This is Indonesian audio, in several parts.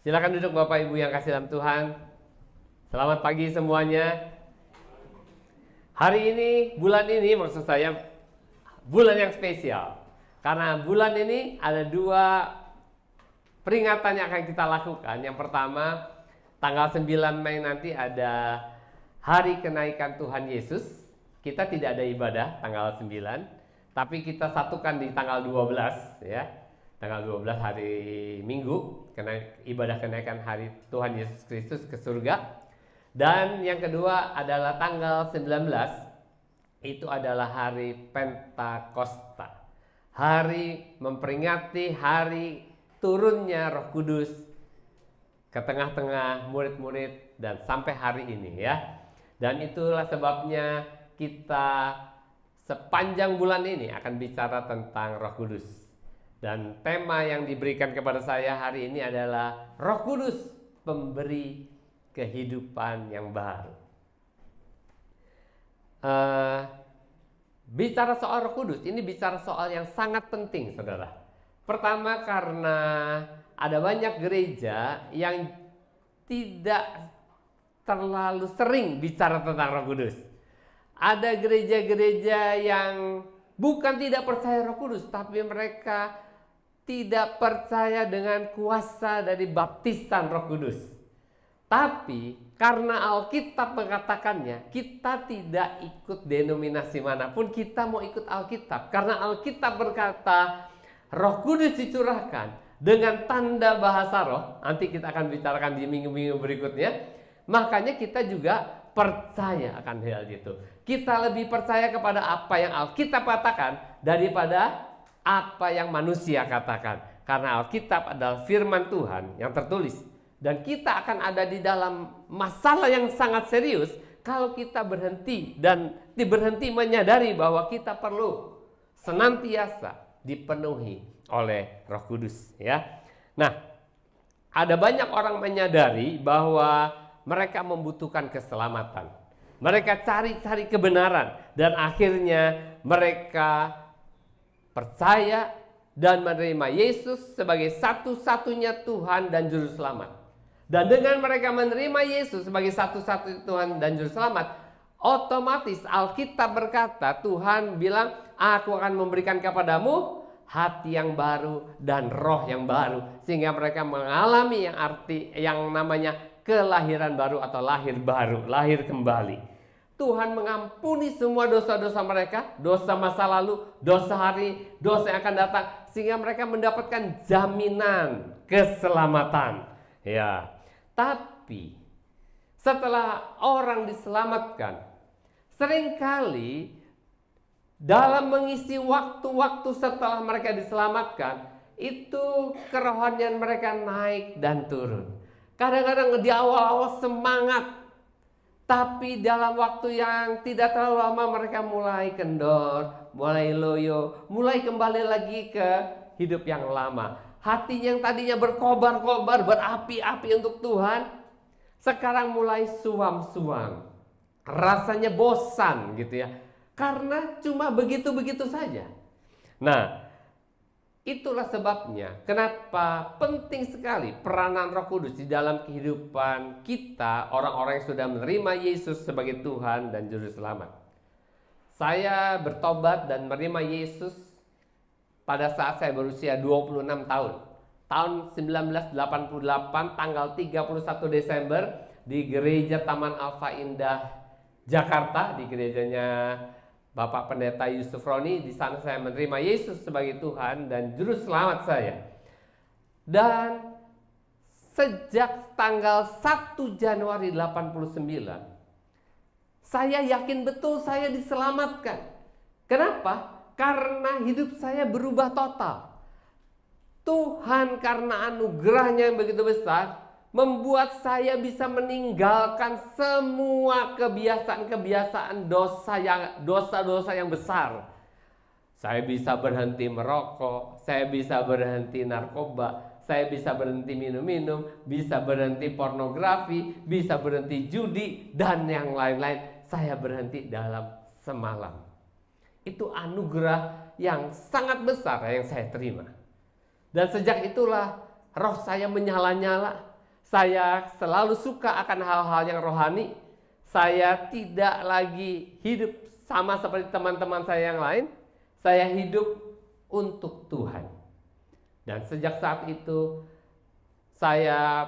Silakan duduk Bapak Ibu yang kasih dalam Tuhan. Selamat pagi semuanya. Hari ini, bulan ini maksud saya bulan yang spesial. Karena bulan ini ada dua peringatan yang akan kita lakukan. Yang pertama, tanggal 9 Mei nanti ada hari kenaikan Tuhan Yesus. Kita tidak ada ibadah tanggal 9, tapi kita satukan di tanggal 12 ya. Tanggal 12 hari Minggu, ibadah kenaikan hari Tuhan Yesus Kristus ke surga. Dan yang kedua adalah tanggal 19, itu adalah hari Pentakosta. Hari memperingati hari turunnya Roh Kudus ke tengah-tengah murid-murid dan sampai hari ini ya. Dan itulah sebabnya kita sepanjang bulan ini akan bicara tentang Roh Kudus. Dan tema yang diberikan kepada saya hari ini adalah Roh Kudus, pemberi kehidupan yang baru. Bicara soal Roh Kudus, ini bicara soal yang sangat penting, saudara. Pertama, karena ada banyak gereja yang tidak terlalu sering bicara tentang Roh Kudus. Ada gereja-gereja yang bukan tidak percaya Roh Kudus, tapi mereka tidak percaya dengan kuasa dari baptisan Roh Kudus. Tapi karena Alkitab mengatakannya, kita tidak ikut denominasi manapun, kita mau ikut Alkitab. Karena Alkitab berkata Roh Kudus dicurahkan dengan tanda bahasa roh. Nanti kita akan bicarakan di minggu-minggu berikutnya. Makanya kita juga percaya akan hal itu. Kita lebih percaya kepada apa yang Alkitab katakan daripada apa yang manusia katakan. Karena Alkitab adalah firman Tuhan yang tertulis. Dan kita akan ada di dalam masalah yang sangat serius kalau kita berhenti menyadari bahwa kita perlu senantiasa dipenuhi oleh Roh Kudus ya. Nah, ada banyak orang menyadari bahwa mereka membutuhkan keselamatan. Mereka cari-cari kebenaran dan akhirnya mereka percaya dan menerima Yesus sebagai satu-satunya Tuhan dan Juru Selamat. Dan dengan mereka menerima Yesus sebagai satu-satunya Tuhan dan Juru Selamat, otomatis Alkitab berkata, Tuhan bilang, aku akan memberikan kepadamu hati yang baru dan roh yang baru. Sehingga mereka mengalami yang namanya kelahiran baru atau lahir baru, lahir kembali. Tuhan mengampuni semua dosa-dosa mereka, dosa masa lalu, dosa hari, dosa yang akan datang, sehingga mereka mendapatkan jaminan keselamatan. Ya, tapi setelah orang diselamatkan, seringkali dalam mengisi waktu-waktu setelah mereka diselamatkan, itu kerohanian mereka naik dan turun. Kadang-kadang di awal-awal semangat, tapi dalam waktu yang tidak terlalu lama mereka mulai kendor, mulai loyo, mulai kembali lagi ke hidup yang lama. Hatinya yang tadinya berkobar-kobar, berapi-api untuk Tuhan, sekarang mulai suam-suam. Rasanya bosan gitu ya. Karena cuma begitu-begitu saja. Nah, itulah sebabnya kenapa penting sekali peranan Roh Kudus di dalam kehidupan kita, orang-orang yang sudah menerima Yesus sebagai Tuhan dan Juru Selamat. Saya bertobat dan menerima Yesus pada saat saya berusia 26 tahun. Tahun 1988, tanggal 31 Desember di Gereja Taman Alfa Indah, Jakarta, di gerejanya Bapak Pendeta Yusuf Roni. Di sana saya menerima Yesus sebagai Tuhan dan Juru Selamat saya. Dan sejak tanggal 1 Januari 89, saya yakin betul saya diselamatkan. Kenapa? Karena hidup saya berubah total. Tuhan karena anugerahnya yang begitu besar, membuat saya bisa meninggalkan semua kebiasaan-kebiasaan dosa-dosa yang besar. Saya bisa berhenti merokok, saya bisa berhenti narkoba, saya bisa berhenti minum-minum, bisa berhenti pornografi, bisa berhenti judi, dan yang lain-lain. Saya berhenti dalam semalam. Itu anugerah yang sangat besar yang saya terima. Dan sejak itulah roh saya menyala-nyala. Saya selalu suka akan hal-hal yang rohani. Saya tidak lagi hidup sama seperti teman-teman saya yang lain. Saya hidup untuk Tuhan. Dan sejak saat itu saya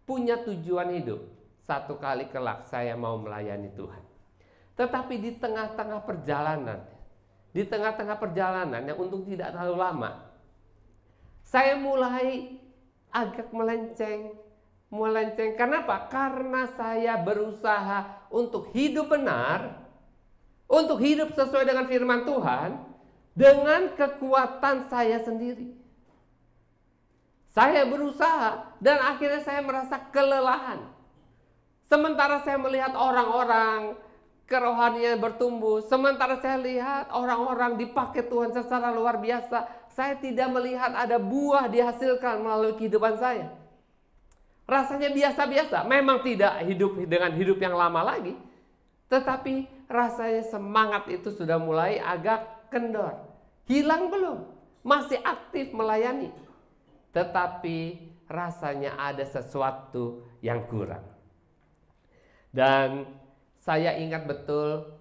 punya tujuan hidup. Satu kali kelak saya mau melayani Tuhan. Tetapi di tengah-tengah perjalanan yang untung tidak terlalu lama, saya mulai agak melenceng. Kenapa? Karena saya berusaha untuk hidup benar, untuk hidup sesuai dengan firman Tuhan, dengan kekuatan saya sendiri. Saya berusaha dan akhirnya saya merasa kelelahan. Sementara saya melihat orang-orang kerohanian bertumbuh, sementara saya lihat orang-orang dipakai Tuhan secara luar biasa, saya tidak melihat ada buah dihasilkan melalui kehidupan saya. Rasanya biasa-biasa, memang tidak hidup dengan hidup yang lama lagi, tetapi rasanya semangat itu sudah mulai agak kendor. Hilang belum? Masih aktif melayani, tetapi rasanya ada sesuatu yang kurang. Dan saya ingat betul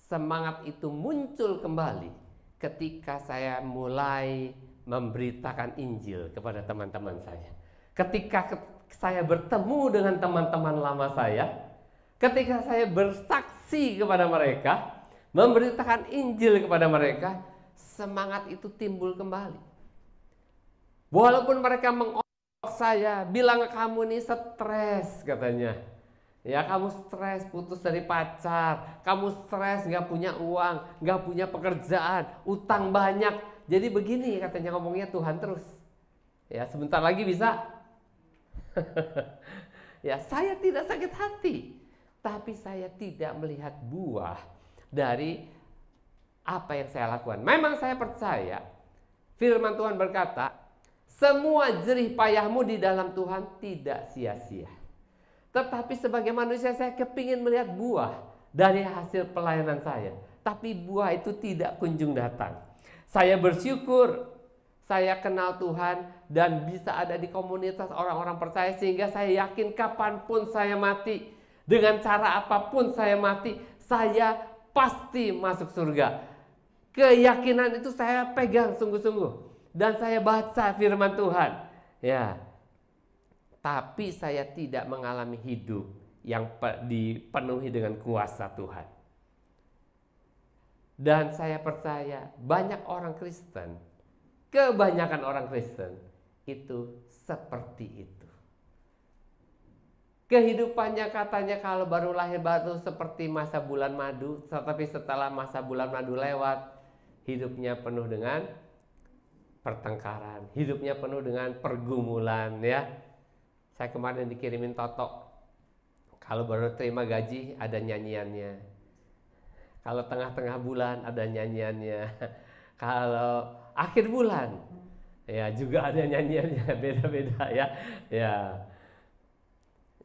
semangat itu muncul kembali ketika saya mulai memberitakan Injil kepada teman-teman saya. Ketika saya bertemu dengan teman-teman lama saya, ketika saya bersaksi kepada mereka, memberitakan Injil kepada mereka, semangat itu timbul kembali. Walaupun mereka mengolok saya, bilang kamu nih stres katanya. Ya, kamu stres putus dari pacar, kamu stres gak punya uang, gak punya pekerjaan, utang banyak. Jadi begini katanya ngomongnya Tuhan terus. Ya, sebentar lagi bisa. Ya, saya tidak sakit hati, tapi saya tidak melihat buah dari apa yang saya lakukan. Memang saya percaya firman Tuhan berkata, semua jerih payahmu di dalam Tuhan tidak sia-sia. Tetapi sebagai manusia saya kepingin melihat buah dari hasil pelayanan saya. Tapi buah itu tidak kunjung datang. Saya bersyukur saya kenal Tuhan dan bisa ada di komunitas orang-orang percaya, sehingga saya yakin kapanpun saya mati, dengan cara apapun saya mati, saya pasti masuk surga. Keyakinan itu saya pegang sungguh-sungguh dan saya baca firman Tuhan. Ya, tapi saya tidak mengalami hidup yang dipenuhi dengan kuasa Tuhan. Dan saya percaya banyak orang Kristen, kebanyakan orang Kristen itu seperti itu. Kehidupannya katanya kalau baru lahir baru seperti masa bulan madu, tetapi setelah masa bulan madu lewat, hidupnya penuh dengan pertengkaran, hidupnya penuh dengan pergumulan ya. Saya kemarin dikirimin Toto, kalau baru terima gaji ada nyanyiannya. Kalau tengah-tengah bulan ada nyanyiannya. Kalau akhir bulan ya juga ada nyanyiannya, beda-beda ya. Ya.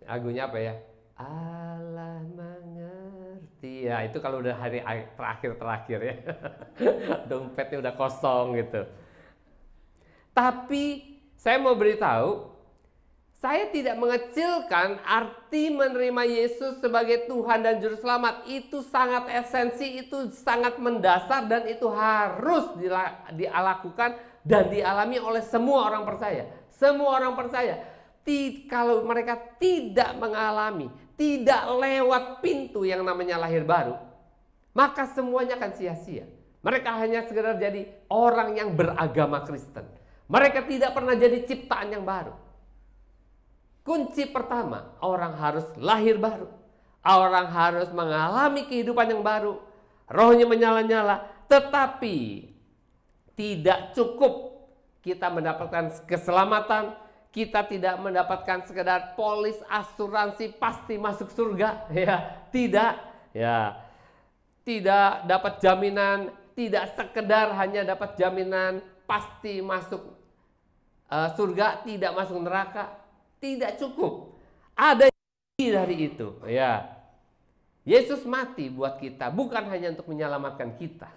Lagunya apa ya? Allah mengerti. Ya, itu kalau udah hari terakhir ya. Dompetnya udah kosong gitu. Tapi saya mau beritahu, saya tidak mengecilkan arti menerima Yesus sebagai Tuhan dan Juru Selamat. Itu sangat esensi, itu sangat mendasar, dan itu harus dilakukan dan dialami oleh semua orang percaya. Semua orang percaya. Kalau mereka tidak mengalami, tidak lewat pintu yang namanya lahir baru, maka semuanya akan sia-sia. Mereka hanya sekedar jadi orang yang beragama Kristen. Mereka tidak pernah jadi ciptaan yang baru. Kunci pertama, orang harus lahir baru. Orang harus mengalami kehidupan yang baru. Rohnya menyala-nyala. Tetapi tidak cukup kita mendapatkan keselamatan. Kita tidak mendapatkan sekedar polis asuransi pasti masuk surga. Ya, tidak. Ya, tidak dapat jaminan. Tidak sekedar hanya dapat jaminan pasti masuk surga, tidak masuk neraka. Tidak cukup. Ada lebih dari itu. Ya. Yesus mati buat kita bukan hanya untuk menyelamatkan kita,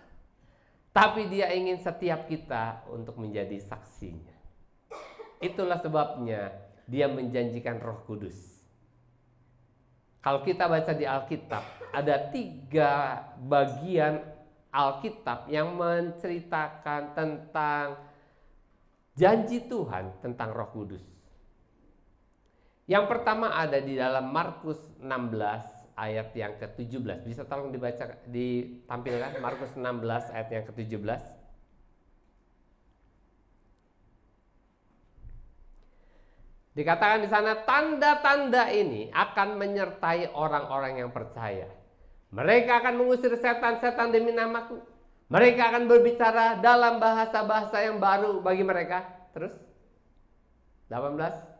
tapi Dia ingin setiap kita untuk menjadi saksinya. Itulah sebabnya Dia menjanjikan Roh Kudus. Kalau kita baca di Alkitab, ada 3 bagian Alkitab yang menceritakan tentang janji Tuhan tentang Roh Kudus. Yang pertama ada di dalam Markus 16 ayat yang ke-17. Bisa tolong dibaca, ditampilkan Markus 16 ayat yang ke-17. Dikatakan di sana, tanda-tanda ini akan menyertai orang-orang yang percaya. Mereka akan mengusir setan-setan demi namaku. Mereka akan berbicara dalam bahasa-bahasa yang baru bagi mereka. Terus 18.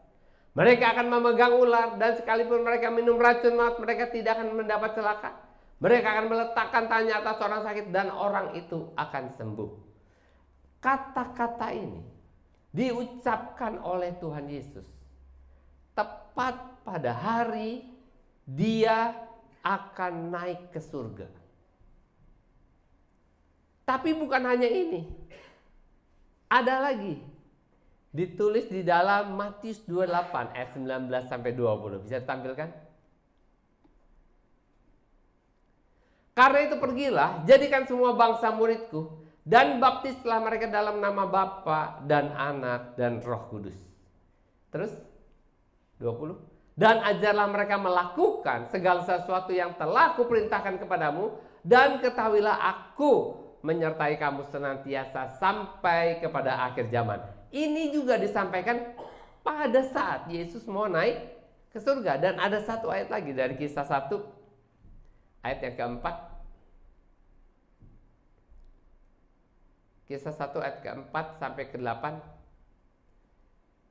Mereka akan memegang ular, dan sekalipun mereka minum racun maut, mereka tidak akan mendapat celaka. Mereka akan meletakkan tangannya atas orang sakit, dan orang itu akan sembuh. Kata-kata ini diucapkan oleh Tuhan Yesus tepat pada hari Dia akan naik ke surga. Tapi bukan hanya ini. Ada lagi. Ditulis di dalam Matius 28 ayat 19 sampai 20. Bisa ditampilkan? Karena itu pergilah, jadikan semua bangsa muridku, dan baptislah mereka dalam nama Bapa dan Anak dan Roh Kudus. Terus 20. Dan ajarlah mereka melakukan segala sesuatu yang telah kuperintahkan kepadamu, dan ketahuilah aku menyertai kamu senantiasa sampai kepada akhir zaman. Ini juga disampaikan pada saat Yesus mau naik ke surga. Dan ada satu ayat lagi dari Kisah 1 ayat yang keempat. Kisah 1 ayat keempat sampai ke-8.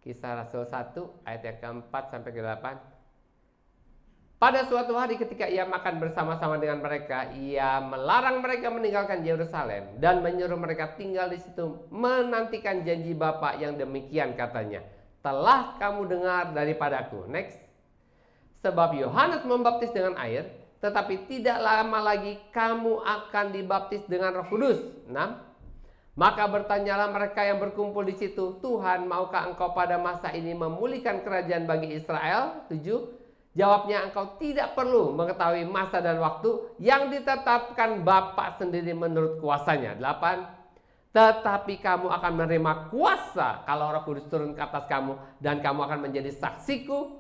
Kisah Rasul 1 ayat yang keempat sampai ke-8. Pada suatu hari ketika ia makan bersama-sama dengan mereka, ia melarang mereka meninggalkan Yerusalem dan menyuruh mereka tinggal di situ menantikan janji Bapa yang demikian katanya. Telah kamu dengar daripadaku. Next. Sebab Yohanes membaptis dengan air, tetapi tidak lama lagi kamu akan dibaptis dengan Roh Kudus. 6. Maka bertanyalah mereka yang berkumpul di situ, Tuhan, maukah engkau pada masa ini memulihkan kerajaan bagi Israel? 7. Jawabnya, engkau tidak perlu mengetahui masa dan waktu yang ditetapkan Bapa sendiri menurut kuasanya. 8. Tetapi kamu akan menerima kuasa kalau Roh Kudus turun ke atas kamu, dan kamu akan menjadi saksiku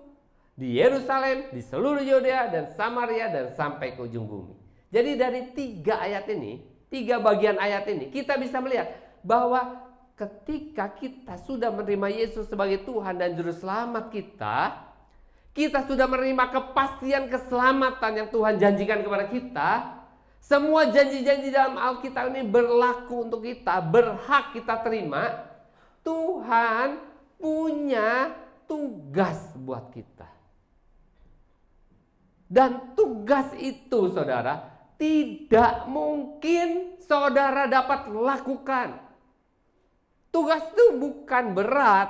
di Yerusalem, di seluruh Yudea dan Samaria, dan sampai ke ujung bumi. Jadi dari 3 ayat ini, 3 bagian ayat ini, kita bisa melihat bahwa ketika kita sudah menerima Yesus sebagai Tuhan dan Juru Selamat kita sudah menerima kepastian keselamatan yang Tuhan janjikan kepada kita. Semua janji-janji dalam Alkitab ini berlaku untuk kita, berhak kita terima. Tuhan punya tugas buat kita. Dan tugas itu, saudara, tidak mungkin saudara dapat lakukan. Tugas itu bukan berat.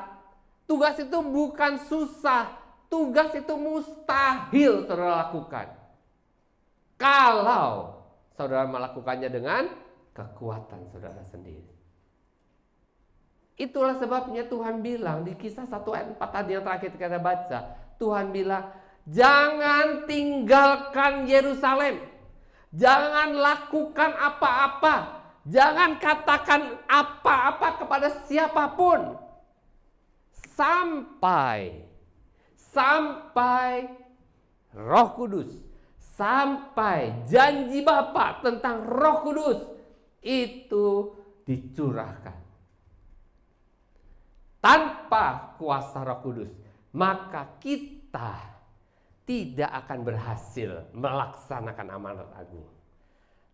Tugas itu bukan susah. Tugas itu mustahil saudara lakukan. Kalau saudara melakukannya dengan kekuatan saudara sendiri. Itulah sebabnya Tuhan bilang di Kisah 1 ayat 4 tadi yang terakhir kita baca. Tuhan bilang, jangan tinggalkan Yerusalem. Jangan lakukan apa-apa. Jangan katakan apa-apa kepada siapapun. Sampai Roh Kudus, sampai janji Bapa tentang Roh Kudus itu dicurahkan. Tanpa kuasa Roh Kudus, maka kita tidak akan berhasil melaksanakan amanat agung.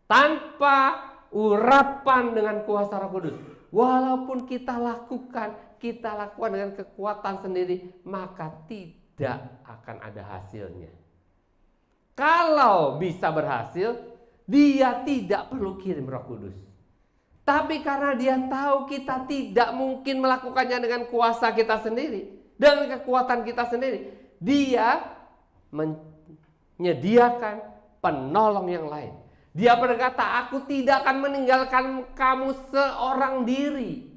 Tanpa urapan dengan kuasa Roh Kudus, walaupun kita lakukan dengan kekuatan sendiri, maka tidak akan ada hasilnya. Kalau bisa berhasil, dia tidak perlu kirim Roh Kudus. Tapi karena dia tahu kita tidak mungkin melakukannya dengan kuasa kita sendiri, dengan kekuatan kita sendiri, dia menyediakan penolong yang lain. Dia berkata, aku tidak akan meninggalkan kamu seorang diri.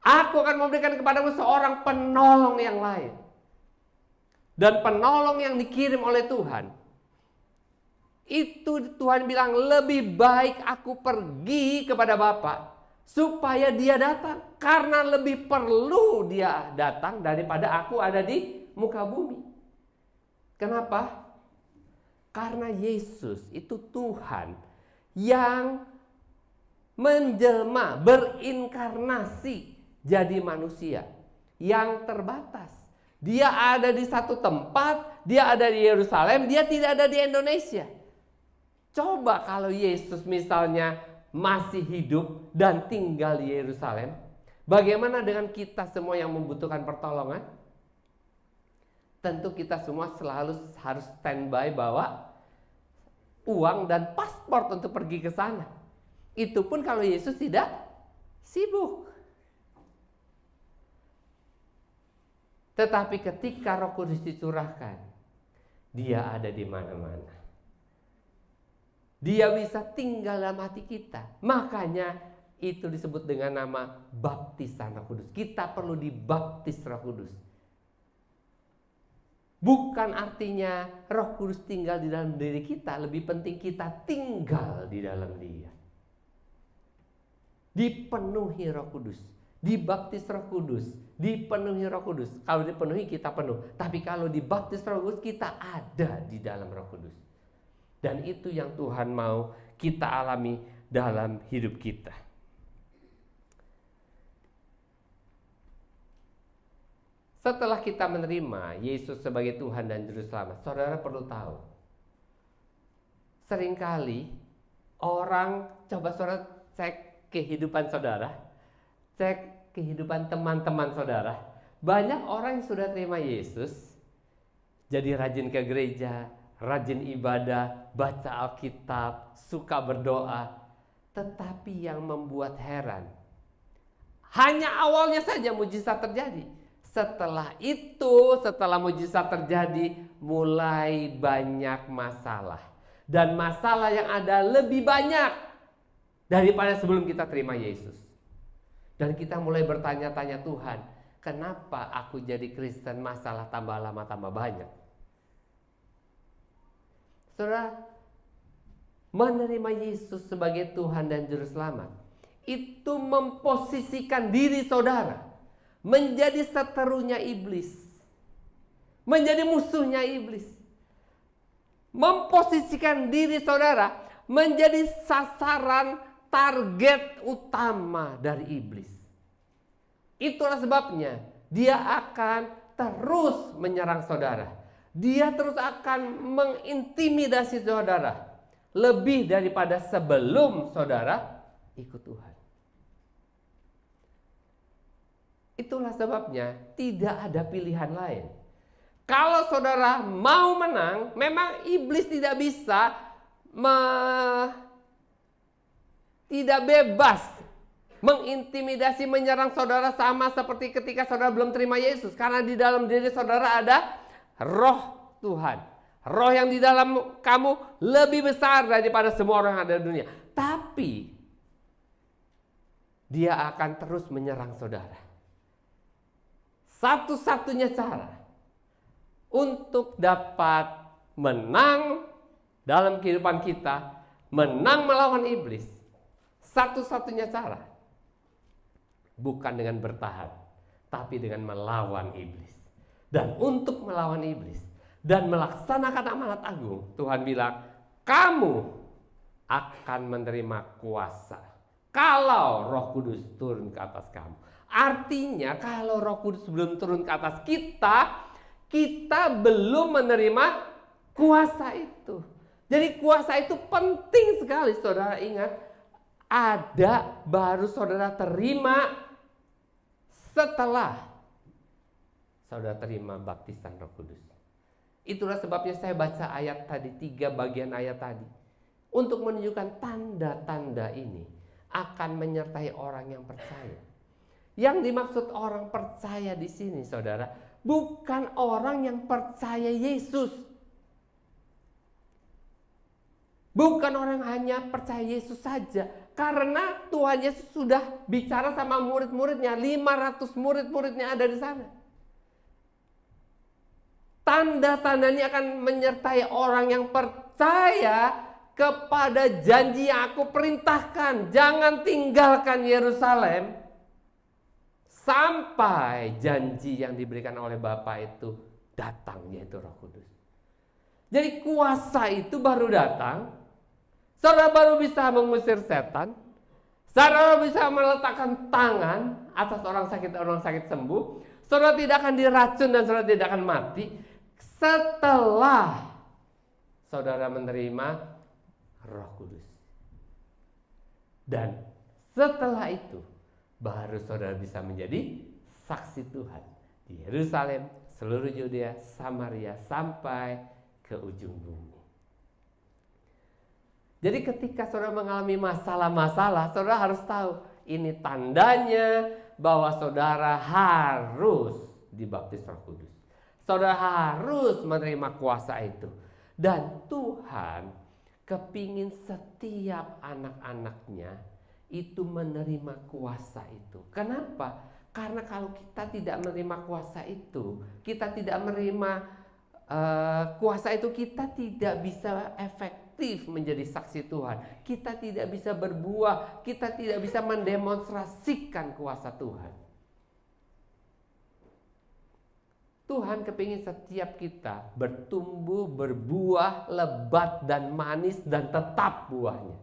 Aku akan memberikan kepadamu seorang penolong yang lain. Dan penolong yang dikirim oleh Tuhan, itu Tuhan bilang lebih baik aku pergi kepada Bapa supaya dia datang. Karena lebih perlu dia datang daripada aku ada di muka bumi. Kenapa? Karena Yesus itu Tuhan yang menjelma, berinkarnasi jadi manusia yang terbatas. Dia ada di satu tempat, dia ada di Yerusalem, dia tidak ada di Indonesia. Coba kalau Yesus misalnya masih hidup dan tinggal di Yerusalem, bagaimana dengan kita semua yang membutuhkan pertolongan? Tentu kita semua selalu harus standby bawa uang dan paspor untuk pergi ke sana. Itu pun kalau Yesus tidak sibuk. Tetapi ketika Roh Kudus dicurahkan, dia ada di mana-mana. Dia bisa tinggal dalam hati kita. Makanya itu disebut dengan nama baptisan Roh Kudus. Kita perlu dibaptis Roh Kudus. Bukan artinya Roh Kudus tinggal di dalam diri kita, lebih penting kita tinggal di dalam Dia. Dipenuhi Roh Kudus, dibaptis Roh Kudus, dipenuhi Roh Kudus. Kalau dipenuhi kita penuh, tapi kalau dibaptis Roh Kudus kita ada di dalam Roh Kudus. Dan itu yang Tuhan mau kita alami dalam hidup kita. Setelah kita menerima Yesus sebagai Tuhan dan Juru Selamat, saudara perlu tahu, seringkali orang, coba saudara cek kehidupan saudara, cek kehidupan teman-teman saudara. Banyak orang yang sudah terima Yesus, jadi rajin ke gereja, rajin ibadah, baca Alkitab, suka berdoa. Tetapi yang membuat heran, hanya awalnya saja mujizat terjadi. Setelah itu, setelah mujizat terjadi, mulai banyak masalah. Dan masalah yang ada lebih banyak daripada sebelum kita terima Yesus. Dan kita mulai bertanya-tanya, Tuhan, kenapa aku jadi Kristen masalah tambah lama tambah banyak? Saudara, menerima Yesus sebagai Tuhan dan Juru Selamat itu memposisikan diri saudara menjadi seterunya iblis, menjadi musuhnya iblis, memposisikan diri saudara menjadi sasaran target utama dari iblis. Itulah sebabnya dia akan terus menyerang saudara. Dia terus akan mengintimidasi saudara lebih daripada sebelum saudara ikut Tuhan. Itulah sebabnya tidak ada pilihan lain. Kalau saudara mau menang, memang iblis tidak bisa tidak bebas mengintimidasi, menyerang saudara sama seperti ketika saudara belum terima Yesus. Karena di dalam diri saudara ada Roh Tuhan. Roh yang di dalam kamu lebih besar daripada semua orang yang ada di dunia. Tapi dia akan terus menyerang saudara. Satu-satunya cara untuk dapat menang dalam kehidupan kita, menang melawan iblis, satu-satunya cara bukan dengan bertahan, tapi dengan melawan iblis. Dan untuk melawan iblis dan melaksanakan amanat agung, Tuhan bilang, kamu akan menerima kuasa kalau Roh Kudus turun ke atas kamu. Artinya kalau Roh Kudus belum turun ke atas kita, kita belum menerima kuasa itu. Jadi kuasa itu penting sekali, saudara ingat. Ada baru saudara terima setelah saudara terima baptisan Roh Kudus. Itulah sebabnya saya baca ayat tadi, 3 bagian ayat tadi. Untuk menunjukkan tanda-tanda ini akan menyertai orang yang percaya. Yang dimaksud orang percaya di sini, saudara, bukan orang yang percaya Yesus. Bukan orang hanya percaya Yesus saja, Karena Tuhan Yesus sudah bicara sama murid-muridnya, 500 murid-muridnya ada di sana. Tanda-tanda ini akan menyertai orang yang percaya kepada janji yang aku perintahkan. Jangan tinggalkan Yerusalem sampai janji yang diberikan oleh Bapa itu datang, yaitu Roh Kudus. Jadi kuasa itu baru datang, saudara baru bisa mengusir setan, saudara bisa meletakkan tangan atas orang sakit sembuh, saudara tidak akan diracun dan saudara tidak akan mati setelah saudara menerima Roh Kudus. Dan setelah itu baru saudara bisa menjadi saksi Tuhan di Yerusalem, seluruh Yudea, Samaria, sampai ke ujung bumi. Jadi ketika saudara mengalami masalah-masalah, saudara harus tahu ini tandanya bahwa saudara harus dibaptis Roh Kudus. Saudara harus menerima kuasa itu. Dan Tuhan kepingin setiap anak-anaknya itu menerima kuasa itu. Kenapa? Karena kalau kita tidak menerima kuasa itu, kita tidak menerima kuasa itu, kita tidak bisa efektif menjadi saksi Tuhan. Kita tidak bisa berbuah, kita tidak bisa mendemonstrasikan kuasa Tuhan. Tuhan kepingin setiap kita bertumbuh, berbuah, lebat dan manis dan tetap buahnya.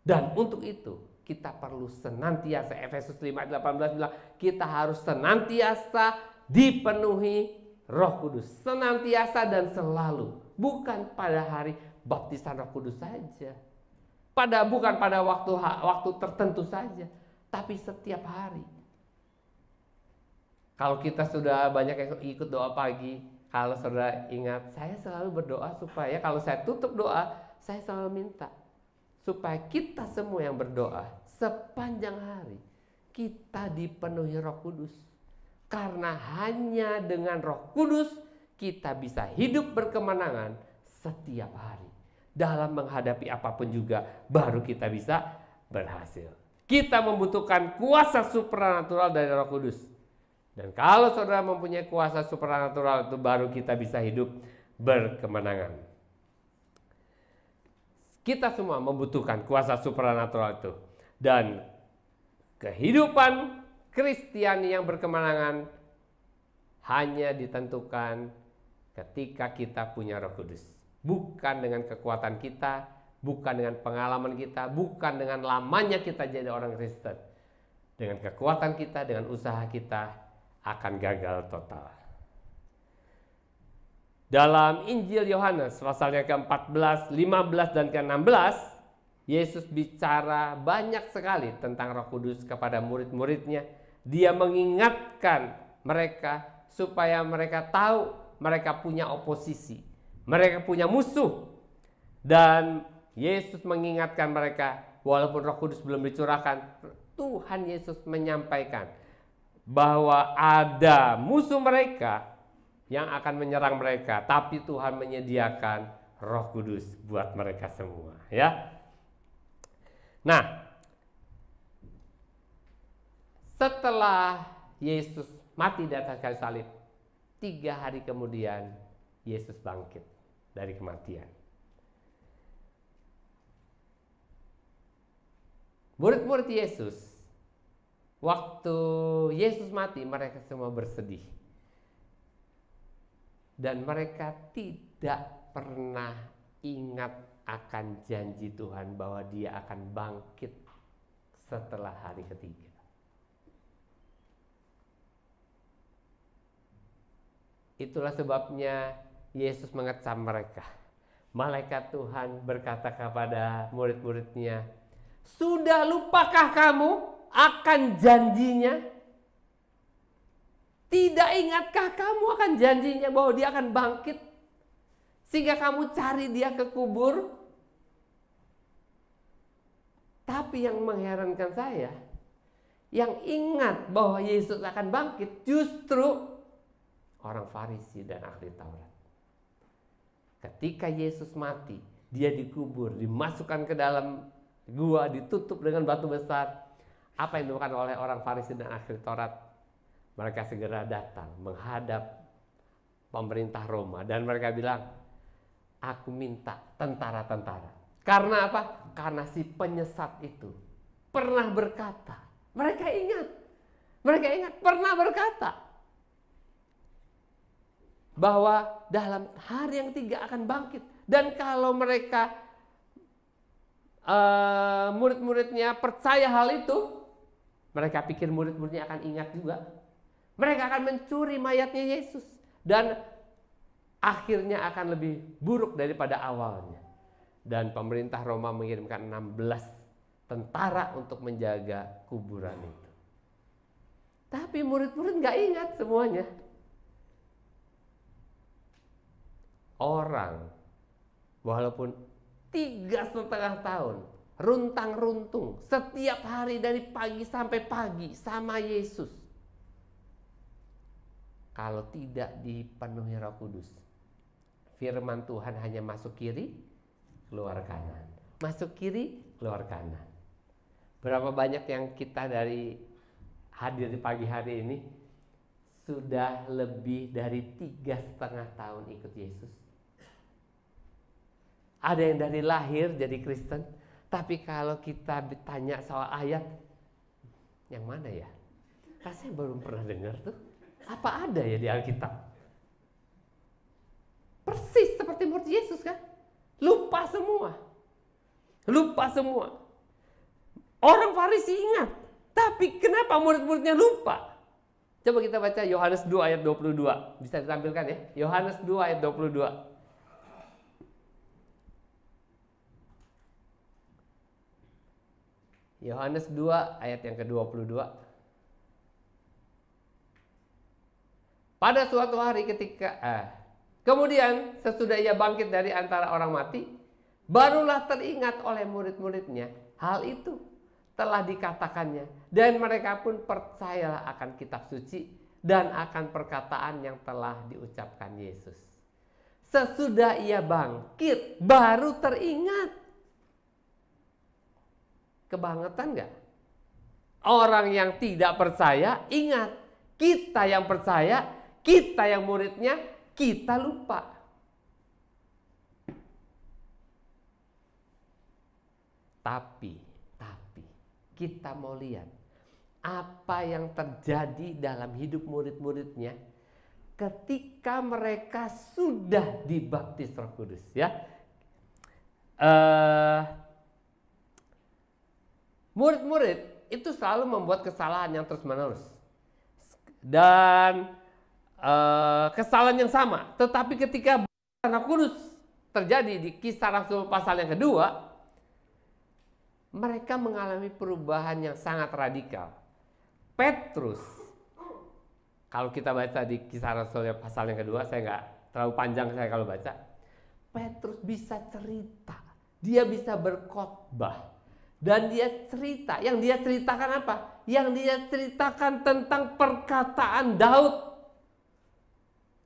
Dan untuk itu kita perlu senantiasa, Efesus 5:18 bilang, kita harus senantiasa dipenuhi Roh Kudus. Senantiasa dan selalu. Bukan pada hari baptisan Roh Kudus saja. Bukan pada waktu tertentu saja. Tapi setiap hari. Kalau kita sudah banyak yang ikut doa pagi, kalau saudara ingat, saya selalu berdoa supaya kalau saya tutup doa, saya selalu minta supaya kita semua yang berdoa sepanjang hari kita dipenuhi Roh Kudus. Karena hanya dengan Roh Kudus kita bisa hidup berkemenangan setiap hari. Dalam menghadapi apapun juga baru kita bisa berhasil. Kita membutuhkan kuasa supranatural dari Roh Kudus. Dan kalau saudara mempunyai kuasa supranatural itu baru kita bisa hidup berkemenangan. Kita semua membutuhkan kuasa supranatural itu. Dan kehidupan Kristiani yang berkemenangan hanya ditentukan ketika kita punya Roh Kudus. Bukan dengan kekuatan kita, bukan dengan pengalaman kita, bukan dengan lamanya kita jadi orang Kristen. Dengan kekuatan kita, dengan usaha kita, akan gagal total. Dalam Injil Yohanes pasalnya ke-14, 15 dan ke-16, Yesus bicara banyak sekali tentang Roh Kudus kepada murid-muridnya. Dia mengingatkan mereka supaya mereka tahu mereka punya oposisi, mereka punya musuh. Dan Yesus mengingatkan mereka, walaupun Roh Kudus belum dicurahkan, Tuhan Yesus menyampaikan bahwa ada musuh mereka yang akan menyerang mereka, tapi Tuhan menyediakan Roh Kudus buat mereka semua, ya. Nah, setelah Yesus mati di atas kayu salib, 3 hari kemudian Yesus bangkit dari kematian. Murid-murid Yesus, waktu Yesus mati, mereka semua bersedih. Dan mereka tidak pernah ingat akan janji Tuhan bahwa Dia akan bangkit setelah hari ketiga. Itulah sebabnya Yesus mengecam mereka. Malaikat Tuhan berkata kepada murid-muridnya, "Sudah lupakah kamu akan janjinya? Tidak ingatkah kamu akan janjinya bahwa Dia akan bangkit? Sehingga kamu cari Dia ke kubur?" Tapi yang mengherankan saya, yang ingat bahwa Yesus akan bangkit justru orang Farisi dan ahli Taurat. Ketika Yesus mati, Dia dikubur, dimasukkan ke dalam Gua ditutup dengan batu besar. Apa yang dilakukan oleh orang Farisi dan ahli Taurat? Mereka segera datang menghadap pemerintah Roma dan mereka bilang, aku minta tentara-tentara. Karena apa? Karena si penyesat itu pernah berkata, mereka ingat pernah berkata bahwa dalam hari yang 3 akan bangkit. Dan kalau mereka murid-muridnya percaya hal itu, mereka pikir murid-muridnya akan ingat juga. Mereka akan mencuri mayatnya Yesus dan akhirnya akan lebih buruk daripada awalnya. Dan pemerintah Roma mengirimkan 16 tentara untuk menjaga kuburan itu. Tapi murid-murid gak ingat semuanya. Orang walaupun 3,5 tahun runtang-runtung setiap hari dari pagi sampai pagi sama Yesus, kalau tidak dipenuhi Roh Kudus, firman Tuhan hanya masuk kiri, keluar kanan, masuk kiri, keluar kanan. Berapa banyak yang kita dari hadir di pagi hari ini sudah lebih dari 3,5 tahun ikut Yesus. Ada yang dari lahir jadi Kristen, tapi kalau kita ditanya soal ayat, yang mana ya? Rasanya belum pernah dengar tuh. Apa ada ya di Alkitab? Persis seperti murid Yesus kan? Lupa semua. Orang Farisi ingat, tapi kenapa murid-muridnya lupa? Coba kita baca Yohanes 2 ayat 22. Bisa ditampilkan ya? Yohanes 2 ayat 22. Yohanes 2 ayat yang ke-22. Pada suatu hari kemudian sesudah ia bangkit dari antara orang mati, barulah teringat oleh murid-muridnya hal itu telah dikatakannya, dan mereka pun percayalah akan kitab suci dan akan perkataan yang telah diucapkan Yesus. Sesudah ia bangkit baru teringat. Kebangetan gak? Orang yang tidak percaya ingat, kita yang percaya, kita yang muridnya, kita lupa. Tapi kita mau lihat apa yang terjadi dalam hidup murid-muridnya ketika mereka sudah dibaptis Roh Kudus, ya. Murid-murid itu selalu membuat kesalahan yang terus-menerus dan kesalahan yang sama. Tetapi ketika Roh Kudus terjadi di Kisah Rasul pasal yang kedua, mereka mengalami perubahan yang sangat radikal. Petrus, kalau kita baca di Kisah Rasul pasal yang kedua, saya nggak terlalu panjang saya kalau baca. Petrus bisa cerita, dia bisa berkhotbah. Dan dia cerita, yang dia ceritakan apa? Yang dia ceritakan tentang perkataan Daud.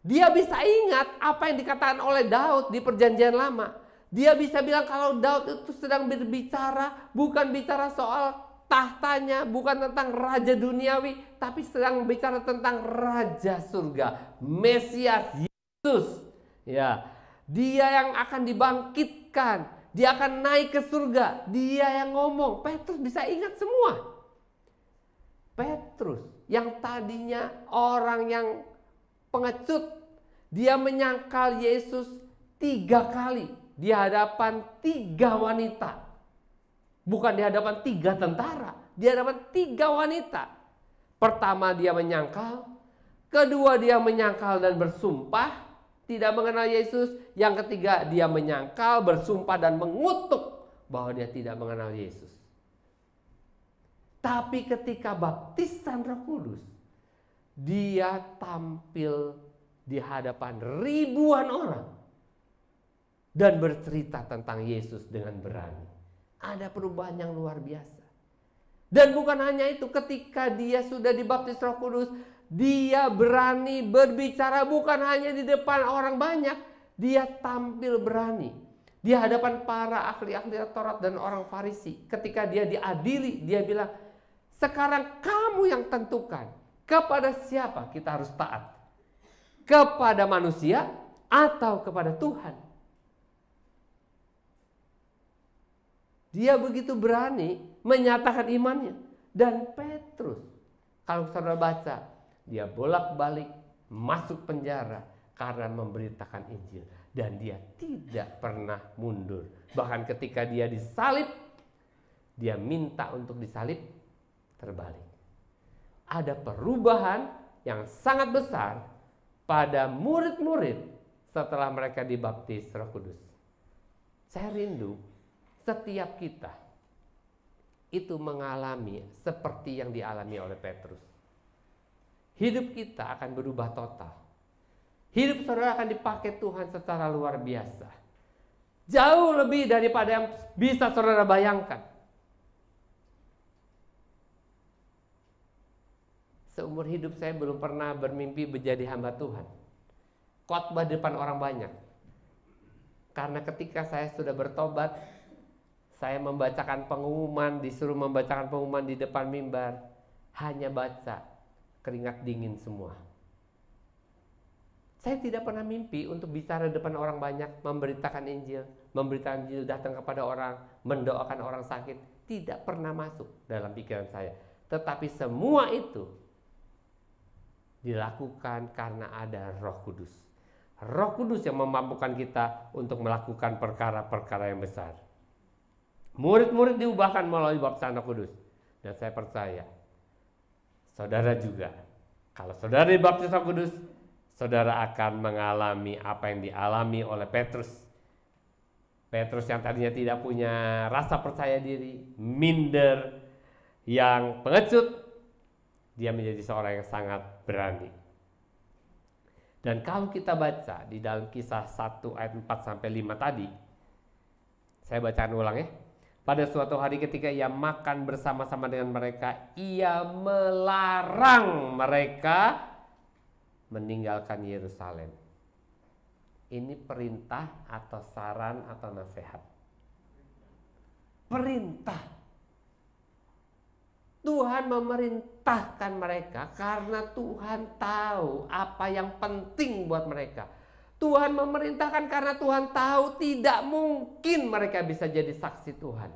Dia bisa ingat apa yang dikatakan oleh Daud di Perjanjian Lama. Dia bisa bilang kalau Daud itu sedang berbicara, bukan bicara soal tahtanya, bukan tentang raja duniawi, tapi sedang bicara tentang raja surga, Mesias Yesus. Ya, dia yang akan dibangkitkan. Dia akan naik ke surga. Dia yang ngomong. Petrus bisa ingat semua. Petrus yang tadinya orang yang pengecut, dia menyangkal Yesus 3 kali di hadapan 3 wanita. Bukan di hadapan 3 tentara, di hadapan 3 wanita. Pertama dia menyangkal, kedua dia menyangkal dan bersumpah tidak mengenal Yesus. Yang ketiga, dia menyangkal, bersumpah dan mengutuk bahwa dia tidak mengenal Yesus. Tapi ketika baptisan Roh Kudus, dia tampil di hadapan ribuan orang dan bercerita tentang Yesus dengan berani. Ada perubahan yang luar biasa. Dan bukan hanya itu, ketika dia sudah dibaptis Roh Kudus, dia berani berbicara bukan hanya di depan orang banyak. Dia tampil berani Di hadapan para ahli-ahli Taurat dan orang Farisi, ketika dia diadili, dia bilang, sekarang kamu yang tentukan kepada siapa kita harus taat. Kepada manusia atau kepada Tuhan. Dia begitu berani menyatakan imannya. Dan Petrus, kalau saudara baca, dia bolak-balik masuk penjara karena memberitakan Injil. Dan dia tidak pernah mundur. Bahkan ketika dia disalib, dia minta untuk disalib terbalik. Ada perubahan yang sangat besar pada murid-murid setelah mereka dibaptis Roh Kudus. Saya rindu setiap kita itu mengalami seperti yang dialami oleh Petrus. Hidup kita akan berubah total. Hidup saudara akan dipakai Tuhan secara luar biasa. Jauh lebih daripada yang bisa saudara bayangkan. Seumur hidup saya belum pernah bermimpi menjadi hamba Tuhan. Khotbah di depan orang banyak. Karena ketika saya sudah bertobat, saya membacakan pengumuman, disuruh membacakan pengumuman di depan mimbar. Hanya baca, keringat dingin semua. Saya tidak pernah mimpi untuk bicara di depan orang banyak, memberitakan Injil, datang kepada orang, mendoakan orang sakit. Tidak pernah masuk dalam pikiran saya. Tetapi semua itu dilakukan karena ada Roh Kudus. Roh Kudus yang memampukan kita untuk melakukan perkara-perkara yang besar. Murid-murid diubahkan melalui baptisan Roh Kudus. Dan saya percaya, saudara juga, kalau saudara dibaptis Roh Kudus, saudara akan mengalami apa yang dialami oleh Petrus. Petrus yang tadinya tidak punya rasa percaya diri, minder, yang pengecut, dia menjadi seorang yang sangat berani. Dan kalau kita baca di dalam Kisah 1 ayat 4-5 tadi, saya bacakan ulang ya. Pada suatu hari ketika ia makan bersama-sama dengan mereka, ia melarang mereka meninggalkan Yerusalem. Ini perintah atau saran atau nasihat? Perintah. Tuhan memerintahkan mereka karena Tuhan tahu apa yang penting buat mereka. Tuhan memerintahkan karena Tuhan tahu tidak mungkin mereka bisa jadi saksi Tuhan.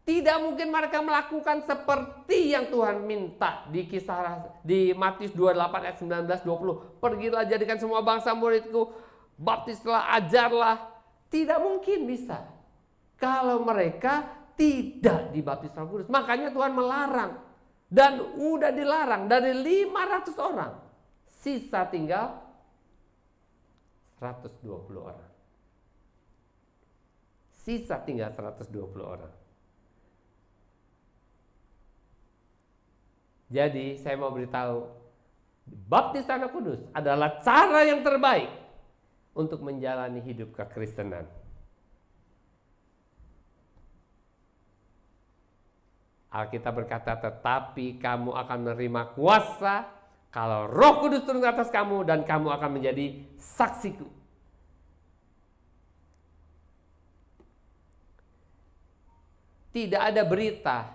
Tidak mungkin mereka melakukan seperti yang Tuhan minta di Matius 28 ayat 19-20. Pergilah jadikan semua bangsa muridku, baptislah, ajarlah. Tidak mungkin bisa kalau mereka tidak dibaptis Roh Kudus. Makanya Tuhan melarang. Dan udah dilarang dari 500 orang. Sisa tinggal 120 orang. Sisa tinggal 120 orang. Jadi saya mau beritahu, baptisan Roh Kudus adalah cara yang terbaik untuk menjalani hidup kekristenan. Alkitab berkata, tetapi kamu akan menerima kuasa kalau Roh Kudus turun ke atas kamu dan kamu akan menjadi saksiku. Tidak ada berita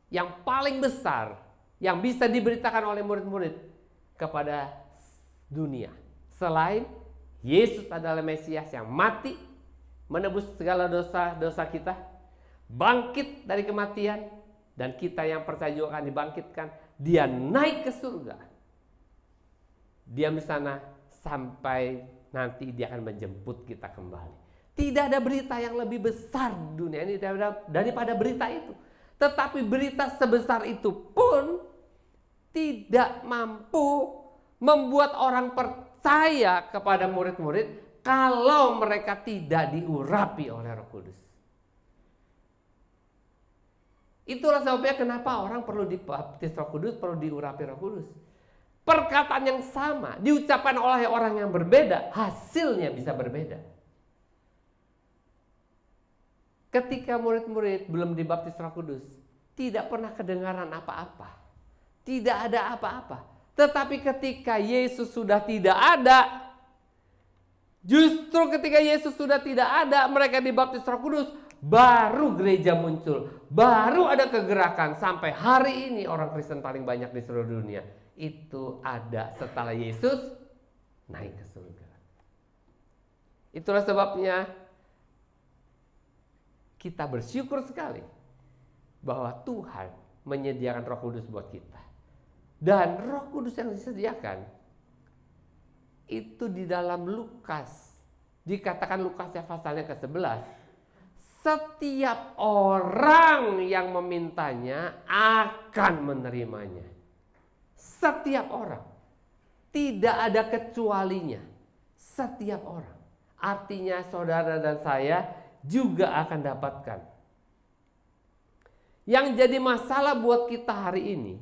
yang paling besar yang bisa diberitakan oleh murid-murid kepada dunia selain Yesus adalah Mesias yang mati menebus segala dosa-dosa kita, bangkit dari kematian, dan kita yang percaya juga akan dibangkitkan. Dia naik ke surga, diam di sana sampai nanti dia akan menjemput kita kembali. Tidak ada berita yang lebih besar di dunia ini daripada berita itu. Tetapi berita sebesar itu pun tidak mampu membuat orang percaya kepada murid-murid kalau mereka tidak diurapi oleh Roh Kudus. Itulah sebabnya kenapa orang perlu dibaptis Roh Kudus, perlu diurapi Roh Kudus. Perkataan yang sama diucapkan oleh orang yang berbeda, hasilnya bisa berbeda. Ketika murid-murid belum dibaptis Roh Kudus, tidak pernah kedengaran apa-apa. Tidak ada apa-apa. Tetapi ketika Yesus sudah tidak ada, Justru ketika Yesus sudah tidak ada, mereka dibaptis Roh Kudus, baru gereja muncul, baru ada kegerakan. Sampai hari ini orang Kristen paling banyak di seluruh dunia itu ada setelah Yesus naik ke surga. Itulah sebabnya kita bersyukur sekali bahwa Tuhan menyediakan Roh Kudus buat kita. Dan Roh Kudus yang disediakan itu di dalam Lukas, dikatakan Lukas ya pasalnya ke-11, setiap orang yang memintanya akan menerimanya. Setiap orang, tidak ada kecualinya. Setiap orang, artinya saudara dan saya juga akan dapatkan. Yang jadi masalah buat kita hari ini,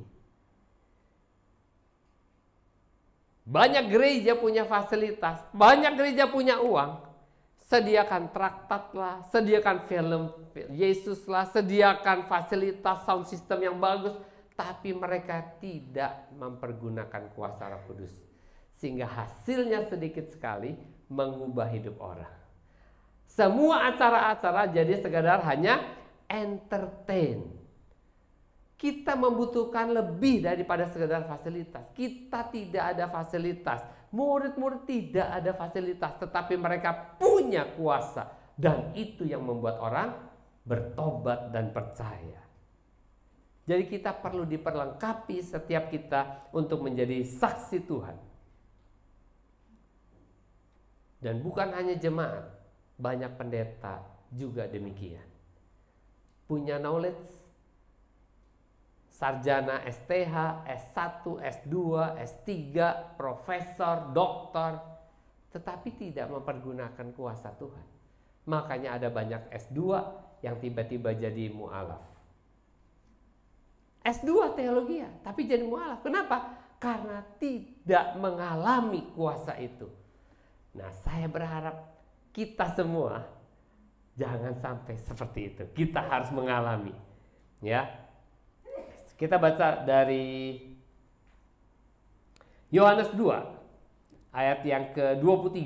banyak gereja punya fasilitas, banyak gereja punya uang. Sediakan traktat lah, sediakan film Yesus lah, sediakan fasilitas sound system yang bagus. Tapi mereka tidak mempergunakan kuasa Roh Kudus. Sehingga hasilnya sedikit sekali mengubah hidup orang. Semua acara-acara jadi sekadar hanya entertain. Kita membutuhkan lebih daripada sekedar fasilitas. Kita tidak ada fasilitas. Murid-murid tidak ada fasilitas. Tetapi mereka punya kuasa. Dan itu yang membuat orang bertobat dan percaya. Jadi kita perlu diperlengkapi setiap kita untuk menjadi saksi Tuhan. Dan bukan hanya jemaat. Banyak pendeta juga demikian. Punya knowledge, sarjana STH, S1, S2, S3, profesor, doktor, tetapi tidak mempergunakan kuasa Tuhan. Makanya ada banyak S2 yang tiba-tiba jadi mu'alaf. S2 teologi ya, tapi jadi mu'alaf. Kenapa? Karena tidak mengalami kuasa itu. Nah, saya berharap kita semua jangan sampai seperti itu. Kita harus mengalami, ya. Kita baca dari Yohanes 2 ayat yang ke-23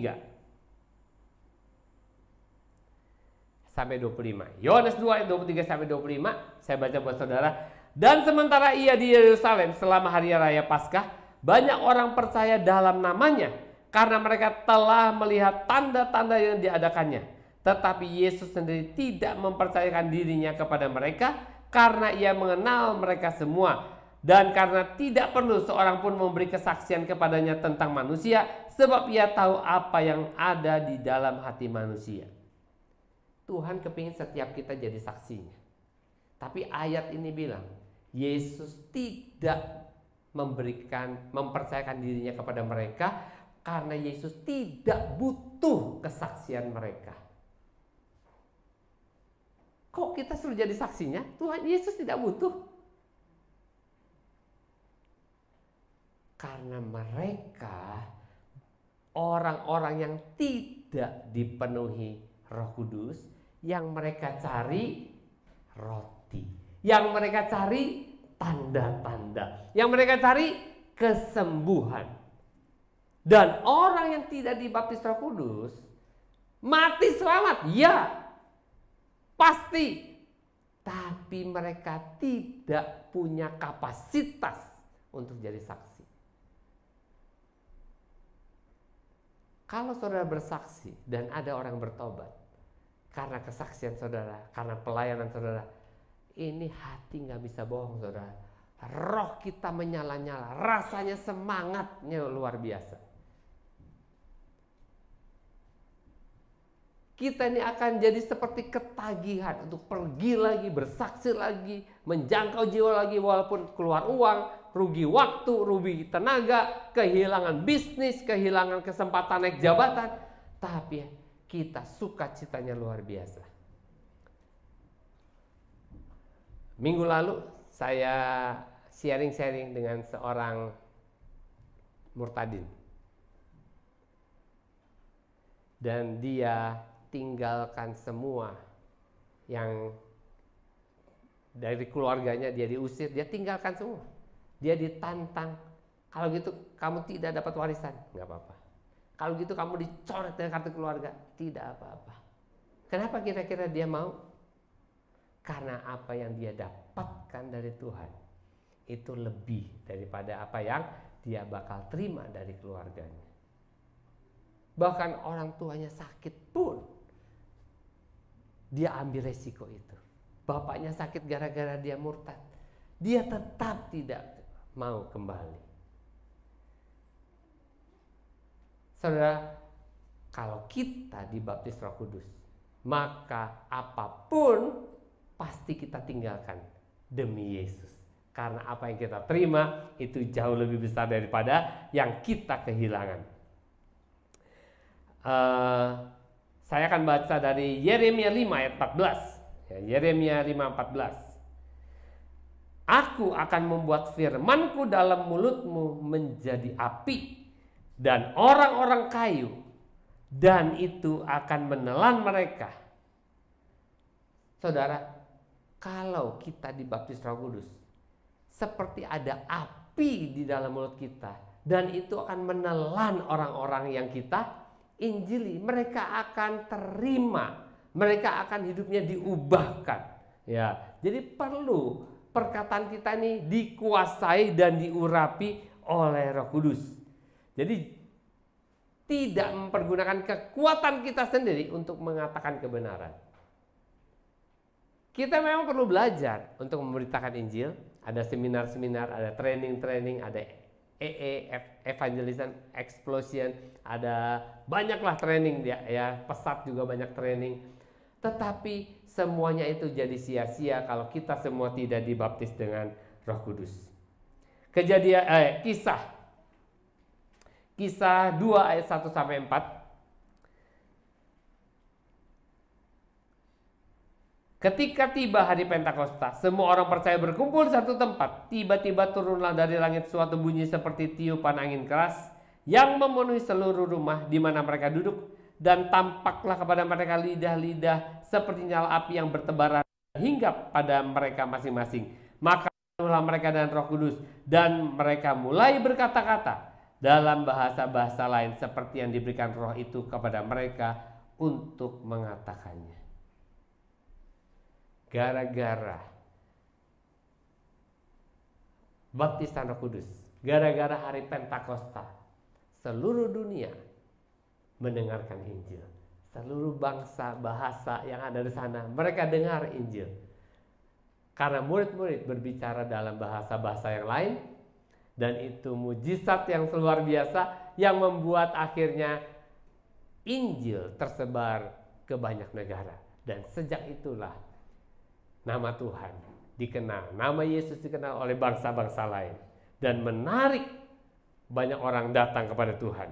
sampai 25. Yohanes 2 ayat 23 sampai 25, saya baca buat saudara. Dan sementara ia di Yerusalem selama hari raya Paskah, banyak orang percaya dalam namanya karena mereka telah melihat tanda-tanda yang diadakannya. Tetapi Yesus sendiri tidak mempercayakan dirinya kepada mereka karena ia mengenal mereka semua dan karena tidak perlu seorang pun memberi kesaksian kepadanya tentang manusia sebab ia tahu apa yang ada di dalam hati manusia. Tuhan kepingin setiap kita jadi saksinya. Tapi ayat ini bilang Yesus tidak mempercayakan dirinya kepada mereka karena Yesus tidak butuh kesaksian mereka. Kok kita suruh jadi saksinya? Tuhan Yesus tidak butuh. Karena mereka orang-orang yang tidak dipenuhi Roh Kudus, yang mereka cari roti, yang mereka cari tanda-tanda, yang mereka cari kesembuhan. Dan orang yang tidak dibaptis Roh Kudus mati selamat, ya. Pasti, tapi mereka tidak punya kapasitas untuk jadi saksi. Kalau saudara bersaksi dan ada orang bertobat karena kesaksian saudara, karena pelayanan saudara, ini hati nggak bisa bohong saudara. Roh kita menyala-nyala, rasanya semangatnya luar biasa. Kita ini akan jadi seperti ketagihan untuk pergi lagi, bersaksi lagi, menjangkau jiwa lagi walaupun keluar uang, rugi waktu, rugi tenaga, kehilangan bisnis, kehilangan kesempatan naik jabatan. Tapi kita sukacitanya luar biasa. Minggu lalu saya sharing-sharing dengan seorang murtadin. Dan dia tinggalkan semua yang dari keluarganya, dia diusir, dia tinggalkan semua. Dia ditantang, kalau gitu kamu tidak dapat warisan, nggak apa-apa. Kalau gitu kamu dicoret dari kartu keluarga. Tidak apa-apa. Kenapa kira-kira dia mau? Karena apa yang dia dapatkan dari Tuhan itu lebih daripada apa yang dia bakal terima dari keluarganya. Bahkan orang tuanya sakit pun dia ambil resiko itu. Bapaknya sakit gara-gara dia murtad, dia tetap tidak mau kembali. Saudara, kalau kita dibaptis Roh Kudus, maka apapun pasti kita tinggalkan demi Yesus. Karena apa yang kita terima itu jauh lebih besar daripada yang kita kehilangan. Saya akan baca dari Yeremia 5 ayat 14. Ya, Yeremia 5:14. Aku akan membuat firmanku dalam mulutmu menjadi api dan orang-orang kayu, dan itu akan menelan mereka. Saudara, kalau kita dibaptis Roh Kudus, seperti ada api di dalam mulut kita, dan itu akan menelan orang-orang yang kita injili. Mereka akan terima, mereka akan hidupnya diubahkan. Ya, jadi perlu perkataan kita ini dikuasai dan diurapi oleh Roh Kudus. Jadi tidak mempergunakan kekuatan kita sendiri untuk mengatakan kebenaran. Kita memang perlu belajar untuk memberitakan Injil. Ada seminar-seminar, ada training-training, ada Evangelism Explosion, ada banyaklah training ya, pesat juga banyak training. Tetapi semuanya itu jadi sia-sia kalau kita semua tidak dibaptis dengan Roh Kudus. Kisah 2 ayat 1 sampai 4. Ketika tiba hari Pentakosta, semua orang percaya berkumpul di satu tempat. Tiba-tiba turunlah dari langit suatu bunyi seperti tiupan angin keras yang memenuhi seluruh rumah di mana mereka duduk, dan tampaklah kepada mereka lidah-lidah seperti nyala api yang bertebaran hingga pada mereka masing-masing. Maka penuhlah mereka dengan Roh Kudus, dan mereka mulai berkata-kata dalam bahasa-bahasa lain seperti yang diberikan Roh itu kepada mereka untuk mengatakannya. Gara-gara baptisan Roh Kudus, gara-gara hari Pentakosta, seluruh dunia mendengarkan Injil. Seluruh bangsa, bahasa yang ada di sana, mereka dengar Injil. Karena murid-murid berbicara dalam bahasa-bahasa yang lain, dan itu mujizat yang luar biasa yang membuat akhirnya Injil tersebar ke banyak negara. Dan sejak itulah nama Tuhan dikenal, nama Yesus dikenal oleh bangsa-bangsa lain, dan menarik banyak orang datang kepada Tuhan.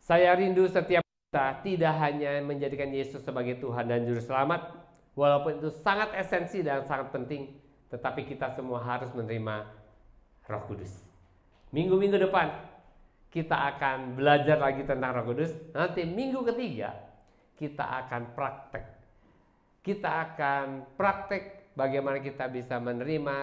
Saya rindu setiap kita tidak hanya menjadikan Yesus sebagai Tuhan dan Juru Selamat, walaupun itu sangat esensi dan sangat penting, tetapi kita semua harus menerima Roh Kudus. Minggu-minggu depan kita akan belajar lagi tentang Roh Kudus. Nanti minggu ketiga kita akan praktek. Kita akan praktek bagaimana kita bisa menerima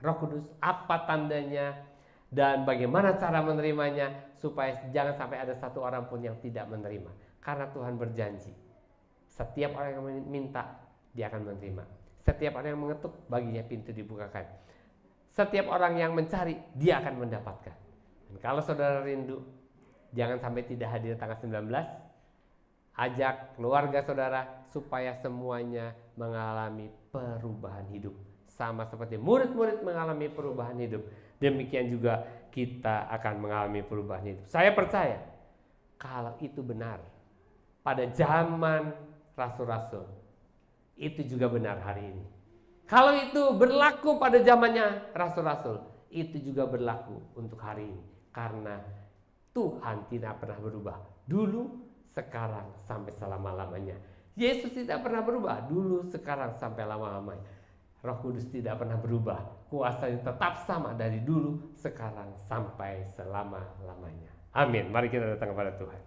Roh Kudus, apa tandanya, dan bagaimana cara menerimanya, supaya jangan sampai ada satu orang pun yang tidak menerima. Karena Tuhan berjanji, setiap orang yang minta, dia akan menerima. Setiap orang yang mengetuk, baginya pintu dibukakan. Setiap orang yang mencari, dia akan mendapatkan. Dan kalau saudara rindu, jangan sampai tidak hadir tanggal 19. Ajak keluarga saudara supaya semuanya mengalami perubahan hidup. Sama seperti murid-murid mengalami perubahan hidup, demikian juga kita akan mengalami perubahan hidup. Saya percaya kalau itu benar pada zaman rasul-rasul, itu juga benar hari ini. Kalau itu berlaku pada zamannya rasul-rasul, itu juga berlaku untuk hari ini. Karena Tuhan tidak pernah berubah. Dulu, sekarang, sampai selama-lamanya. Yesus tidak pernah berubah. Dulu, sekarang, sampai lama-lamanya. Roh Kudus tidak pernah berubah. Kuasanya tetap sama dari dulu, sekarang, sampai selama-lamanya. Amin. Mari kita datang kepada Tuhan.